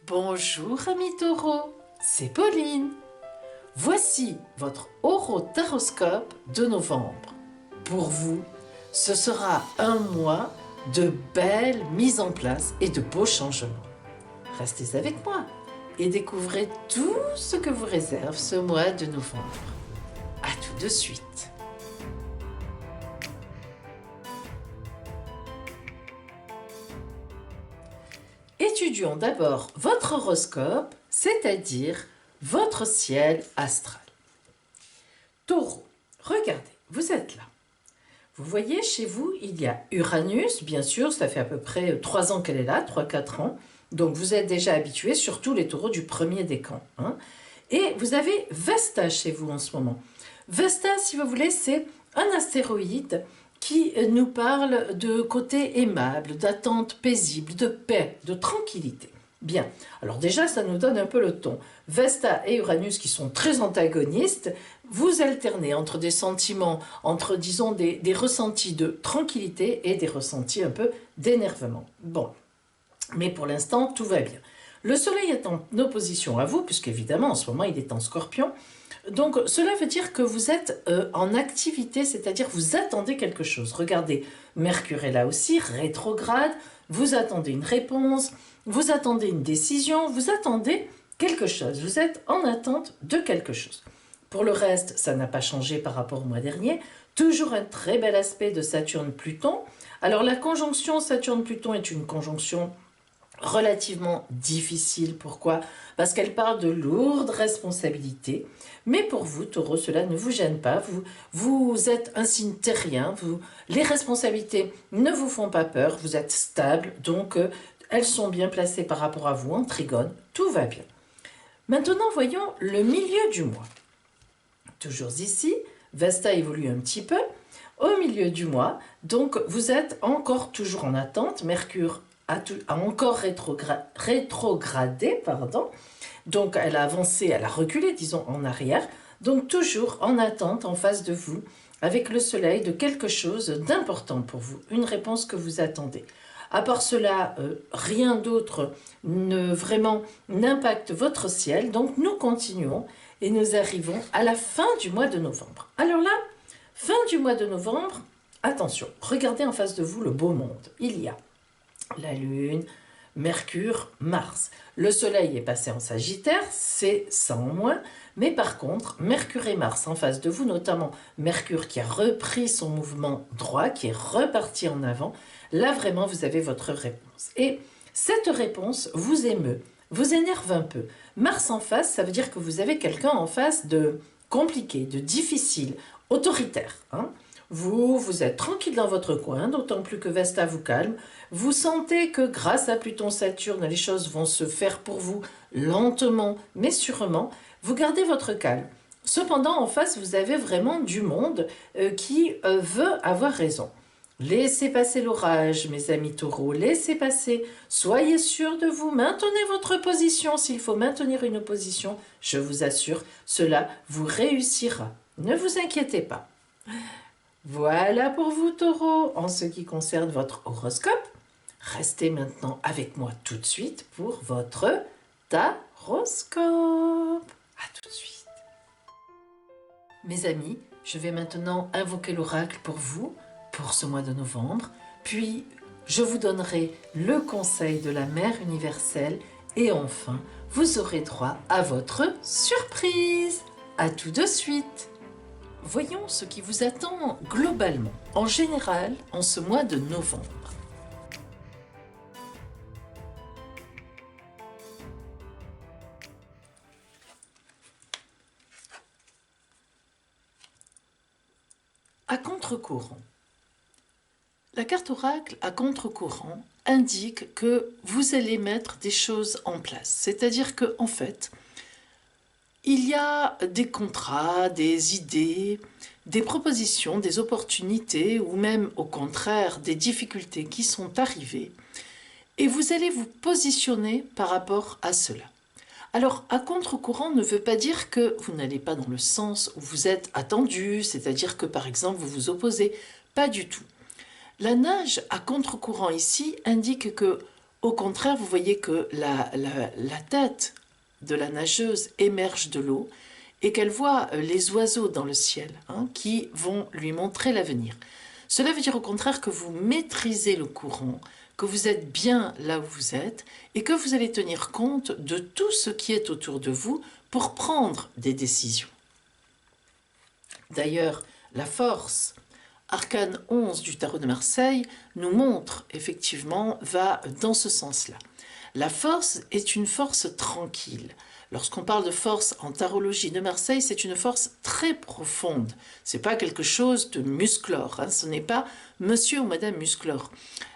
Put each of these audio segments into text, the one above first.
Bonjour amis taureaux, c'est Pauline. Voici votre horotaroscope de novembre. Pour vous, ce sera un mois de belles mises en place et de beaux changements. Restez avec moi et découvrez tout ce que vous réserve ce mois de novembre. À tout de suite. Étudions d'abord votre horoscope, c'est-à-dire votre ciel astral. Taureau, regardez, vous êtes là. Vous voyez, chez vous, il y a Uranus, bien sûr, ça fait à peu près 3 ans qu'elle est là, 3-4 ans. Donc vous êtes déjà habitués, surtout les taureaux du premier décan. Et vous avez Vesta chez vous en ce moment. Vesta, si vous voulez, c'est un astéroïde qui nous parle de côté aimable, d'attente paisible, de paix, de tranquillité. Bien, alors déjà, ça nous donne un peu le ton. Vesta et Uranus, qui sont très antagonistes, vous alternez entre des sentiments, entre, disons, des ressentis de tranquillité et des ressentis un peu d'énervement. Bon, mais pour l'instant, tout va bien. Le Soleil est en opposition à vous, puisqu'évidemment, en ce moment, il est en Scorpion. Donc, cela veut dire que vous êtes en activité, c'est-à-dire vous attendez quelque chose. Regardez, Mercure est là aussi, rétrograde, vous attendez une réponse, vous attendez une décision, vous attendez quelque chose. Vous êtes en attente de quelque chose. Pour le reste, ça n'a pas changé par rapport au mois dernier. Toujours un très bel aspect de Saturne-Pluton. Alors, la conjonction Saturne-Pluton est une conjonction relativement difficile. Pourquoi? Parce qu'elle parle de lourdes responsabilités. Mais pour vous, Taureau, cela ne vous gêne pas. Vous êtes un signe terrien. Les responsabilités ne vous font pas peur. Vous êtes stable. Donc, elles sont bien placées par rapport à vous en trigone. Tout va bien. Maintenant, voyons le milieu du mois. Toujours ici, Vesta évolue un petit peu. Au milieu du mois, donc, vous êtes encore toujours en attente. Mercure a encore rétrogradé, donc elle a avancé, elle a reculé, disons, en arrière, donc toujours en attente en face de vous, avec le soleil, de quelque chose d'important pour vous, une réponse que vous attendez. À part cela, rien d'autre vraiment n'impacte votre ciel, donc nous continuons et nous arrivons à la fin du mois de novembre. Alors là, fin du mois de novembre, attention, regardez en face de vous le beau monde. Il y a la Lune, Mercure, Mars. Le Soleil est passé en Sagittaire, c'est ça en moins, mais par contre, Mercure et Mars en face de vous, notamment Mercure qui a repris son mouvement droit, qui est reparti en avant, là vraiment vous avez votre réponse. Et cette réponse vous émeut, vous énerve un peu. Mars en face, ça veut dire que vous avez quelqu'un en face de compliqué, de difficile, autoritaire, Vous êtes tranquille dans votre coin, d'autant plus que Vesta vous calme. Vous sentez que grâce à Pluton-Saturne, les choses vont se faire pour vous lentement, mais sûrement. Vous gardez votre calme. Cependant, en face, vous avez vraiment du monde qui veut avoir raison. Laissez passer l'orage, mes amis taureaux, laissez passer. Soyez sûrs de vous, maintenez votre position. S'il faut maintenir une position, je vous assure, cela vous réussira. Ne vous inquiétez pas. Voilà pour vous, Taureau, en ce qui concerne votre horoscope. Restez maintenant avec moi tout de suite pour votre taroscope. À tout de suite. Mes amis, je vais maintenant invoquer l'oracle pour vous, pour ce mois de novembre. Puis, je vous donnerai le conseil de la Mère universelle. Et enfin, vous aurez droit à votre surprise. À tout de suite. Voyons ce qui vous attend globalement, en général, en ce mois de novembre. À contre-courant. La carte oracle à contre-courant indique que vous allez mettre des choses en place. C'est-à-dire que, en fait, il y a des contrats, des idées, des propositions, des opportunités ou même au contraire des difficultés qui sont arrivées et vous allez vous positionner par rapport à cela. Alors, à contre-courant ne veut pas dire que vous n'allez pas dans le sens où vous êtes attendu, c'est-à-dire que par exemple vous vous opposez, pas du tout. La nage à contre-courant ici indique que Au contraire, vous voyez que la tête de la nageuse émerge de l'eau et qu'elle voit les oiseaux dans le ciel qui vont lui montrer l'avenir. Cela veut dire au contraire que vous maîtrisez le courant, que vous êtes bien là où vous êtes et que vous allez tenir compte de tout ce qui est autour de vous pour prendre des décisions. D'ailleurs, la force, Arcane 11 du tarot de Marseille, nous montre effectivement, va dans ce sens-là. La force est une force tranquille. Lorsqu'on parle de force en tarologie de Marseille, c'est une force très profonde. Ce n'est pas quelque chose de musclore, ce n'est pas monsieur ou madame musclore.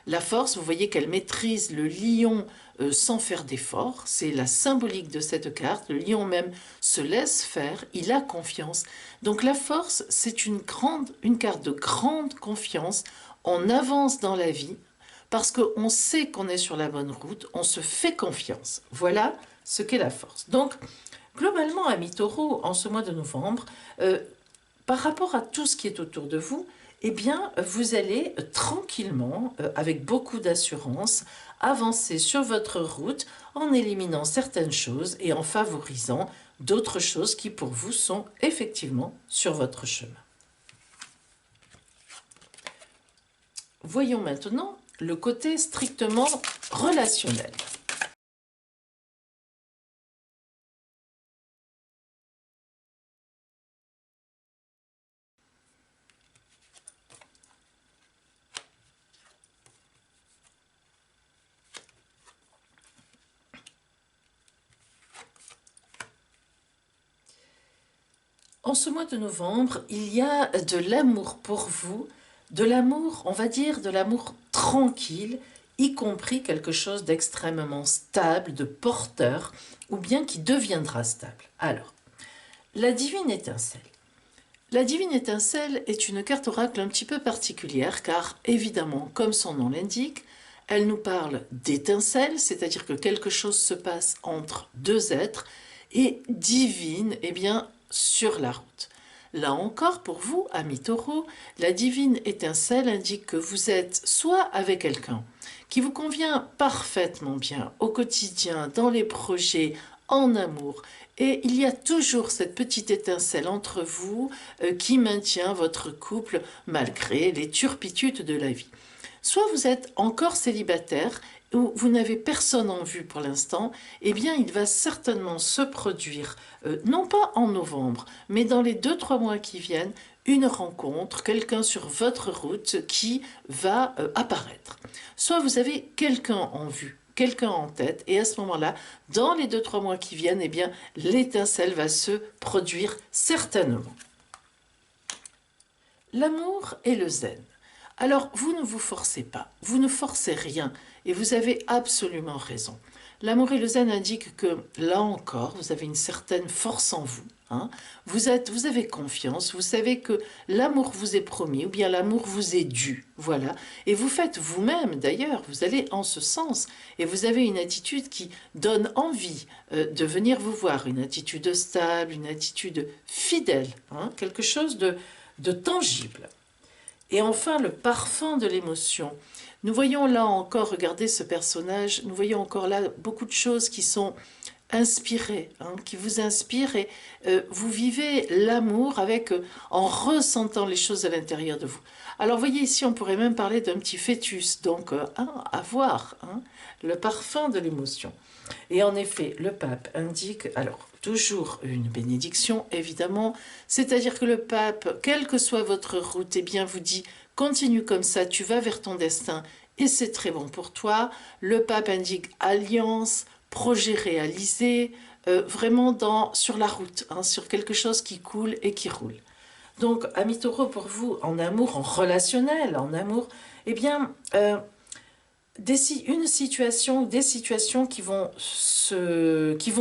La force, vous voyez qu'elle maîtrise le lion sans faire d'effort, c'est la symbolique de cette carte. Le lion même se laisse faire, il a confiance. Donc la force, c'est une carte de grande confiance. On avance dans la vie parce qu'on sait qu'on est sur la bonne route, on se fait confiance. Voilà ce qu'est la force. Donc, globalement, amis taureaux, en ce mois de novembre, par rapport à tout ce qui est autour de vous, eh bien, vous allez tranquillement, avec beaucoup d'assurance, avancer sur votre route en éliminant certaines choses et en favorisant d'autres choses qui, pour vous, sont effectivement sur votre chemin. Voyons maintenant le côté strictement relationnel. En ce mois de novembre, il y a de l'amour pour vous, de l'amour, on va dire, de l'amour tranquille, y compris quelque chose d'extrêmement stable, de porteur, ou bien qui deviendra stable. Alors, la divine étincelle. La divine étincelle est une carte oracle un petit peu particulière, car évidemment, comme son nom l'indique, elle nous parle d'étincelle, c'est-à-dire que quelque chose se passe entre deux êtres, et divine, eh bien, sur la route. Là encore, pour vous, amis taureaux, la divine étincelle indique que vous êtes soit avec quelqu'un qui vous convient parfaitement bien au quotidien, dans les projets, en amour, et il y a toujours cette petite étincelle entre vous qui maintient votre couple malgré les turpitudes de la vie. Soit vous êtes encore célibataire ou vous n'avez personne en vue pour l'instant, eh bien il va certainement se produire, non pas en novembre, mais dans les 2-3 mois qui viennent, une rencontre, quelqu'un sur votre route qui va apparaître. Soit vous avez quelqu'un en vue, quelqu'un en tête, et à ce moment-là, dans les 2-3 mois qui viennent, eh bien l'étincelle va se produire certainement. L'amour et le zen. Alors, vous ne vous forcez pas, vous ne forcez rien, et vous avez absolument raison. L'amour et le zen indiquent que, là encore, vous avez une certaine force en vous. Vous avez confiance, vous savez que l'amour vous est promis, ou bien l'amour vous est dû, voilà. Et vous faites vous-même, d'ailleurs, vous allez en ce sens, et vous avez une attitude qui donne envie de venir vous voir, une attitude stable, une attitude fidèle, quelque chose de tangible. Et enfin, le parfum de l'émotion. Nous voyons là encore, regardez ce personnage, nous voyons encore là beaucoup de choses qui sont inspirées, qui vous inspirent et vous vivez l'amour en ressentant les choses à l'intérieur de vous. Alors, voyez ici, on pourrait même parler d'un petit fœtus, donc à voir, le parfum de l'émotion. Et en effet, le pape indique, alors, toujours une bénédiction, évidemment, c'est-à-dire que le pape, quelle que soit votre route, eh bien, vous dit, continue comme ça, tu vas vers ton destin, et c'est très bon pour toi. Le pape indique alliance, projet réalisé, vraiment sur la route, sur quelque chose qui coule et qui roule. Donc, amis taureaux, pour vous, en amour, en relationnel, en amour, eh bien, une situation, des situations qui vont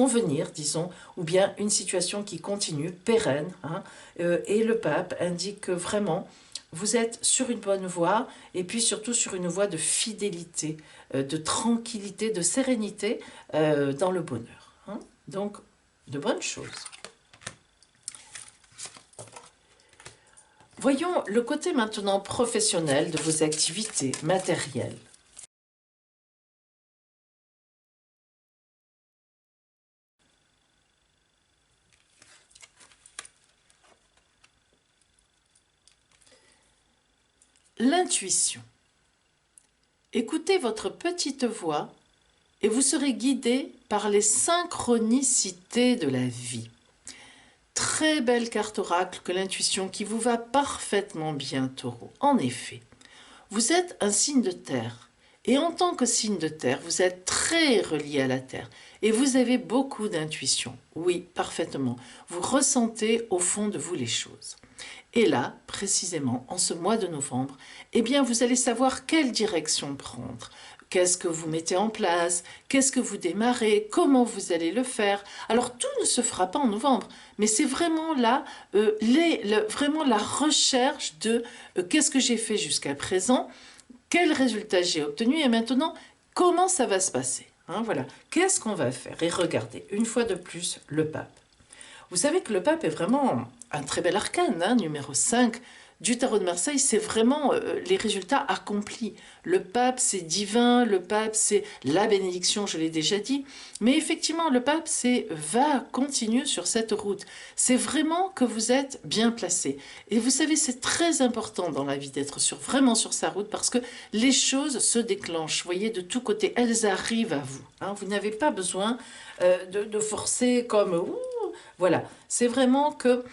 venir, disons, ou bien une situation qui continue, pérenne, et le pape indique que vraiment, vous êtes sur une bonne voie, et puis surtout sur une voie de fidélité, de tranquillité, de sérénité dans le bonheur. Donc, de bonnes choses. Voyons le côté maintenant professionnel de vos activités matérielles. l'intuition. Écoutez votre petite voix et vous serez guidé par les synchronicités de la vie. Très belle carte oracle que l'intuition qui vous va parfaitement bien, Taureau. En effet, vous êtes un signe de terre. Et en tant que signe de terre, vous êtes très relié à la terre. Et vous avez beaucoup d'intuition. Oui, parfaitement. Vous ressentez au fond de vous les choses. Et là, précisément, en ce mois de novembre, eh bien, vous allez savoir quelle direction prendre. Qu'est-ce que vous mettez en place? Qu'est-ce que vous démarrez? Comment vous allez le faire? Alors, tout ne se fera pas en novembre, mais c'est vraiment là, vraiment la recherche de qu'est-ce que j'ai fait jusqu'à présent, quel résultat j'ai obtenu et maintenant, comment ça va se passer? Voilà, qu'est-ce qu'on va faire? Et regardez, une fois de plus, le pape. Vous savez que le pape est vraiment un très bel arcane, numéro 5 du tarot de Marseille, c'est vraiment les résultats accomplis. Le pape, c'est divin, le pape, c'est la bénédiction, je l'ai déjà dit. Mais effectivement, le pape, c'est va continuer sur cette route. C'est vraiment que vous êtes bien placé. Et vous savez, c'est très important dans la vie d'être vraiment sur sa route parce que les choses se déclenchent. Vous voyez, de tous côtés, elles arrivent à vous. Vous n'avez pas besoin de forcer comme... Voilà, c'est vraiment que,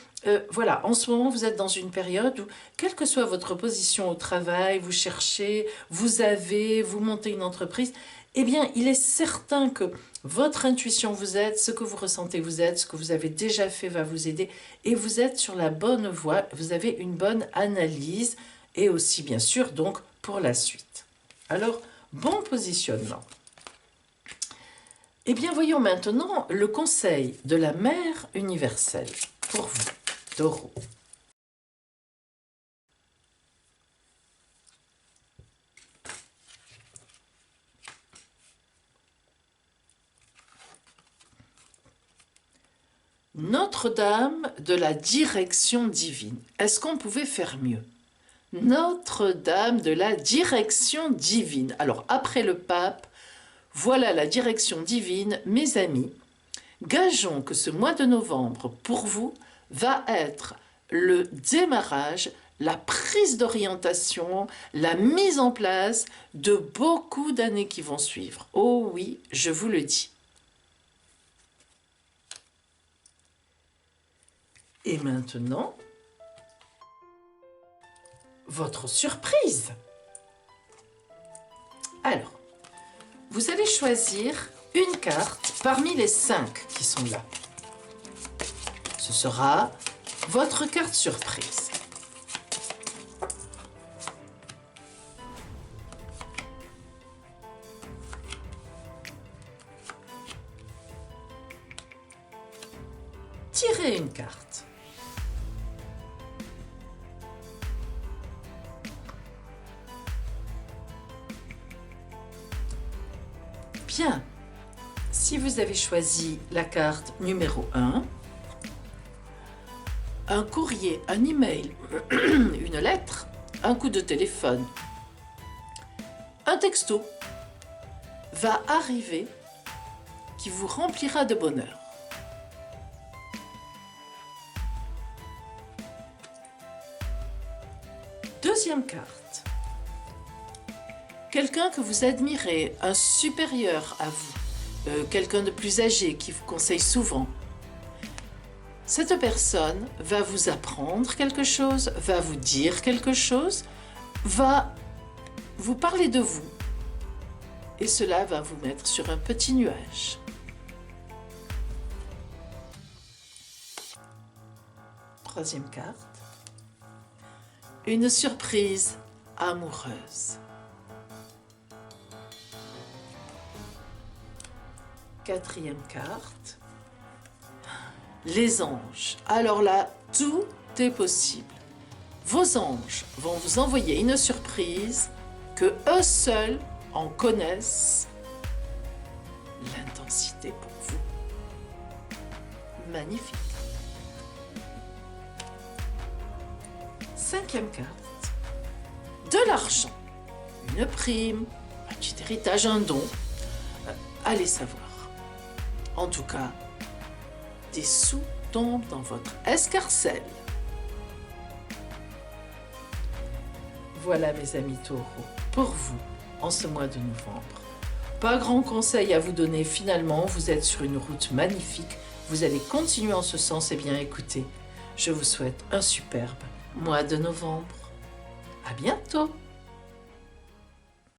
voilà, en ce moment, vous êtes dans une période où, quelle que soit votre position au travail, vous cherchez, vous montez une entreprise, eh bien, il est certain que votre intuition vous aide, ce que vous ressentez vous aide, ce que vous avez déjà fait va vous aider, et vous êtes sur la bonne voie, vous avez une bonne analyse, et aussi, bien sûr, donc, pour la suite. Alors, bon positionnement. Eh bien, voyons maintenant le conseil de la Mère universelle pour vous, Taureau. Notre-Dame de la direction divine. Est-ce qu'on pouvait faire mieux? Notre-Dame de la direction divine. Alors, après le pape, voilà la direction divine, mes amis. Gageons que ce mois de novembre, pour vous, va être le démarrage, la prise d'orientation, la mise en place de beaucoup d'années qui vont suivre. Oh oui, je vous le dis. Et maintenant, votre surprise. Alors, vous allez choisir une carte parmi les 5 qui sont là. Ce sera votre carte surprise. Tirez une carte. Bien, si vous avez choisi la carte numéro 1, un courrier, un email, une lettre, un coup de téléphone, un texto va arriver qui vous remplira de bonheur. Deuxième carte. Quelqu'un que vous admirez, un supérieur à vous, quelqu'un de plus âgé qui vous conseille souvent. Cette personne va vous apprendre quelque chose, va vous dire quelque chose, va vous parler de vous. Et cela va vous mettre sur un petit nuage. Troisième carte. Une surprise amoureuse. Quatrième carte. Les anges. Alors là, tout est possible. Vos anges vont vous envoyer une surprise que eux seuls en connaissent l'intensité pour vous. Magnifique. Cinquième carte. De l'argent. Une prime, un petit héritage, un don. Allez savoir. En tout cas, des sous tombent dans votre escarcelle. Voilà mes amis taureaux, pour vous, en ce mois de novembre. Pas grand conseil à vous donner finalement, vous êtes sur une route magnifique, vous allez continuer en ce sens, et bien écoutez, je vous souhaite un superbe mois de novembre. À bientôt!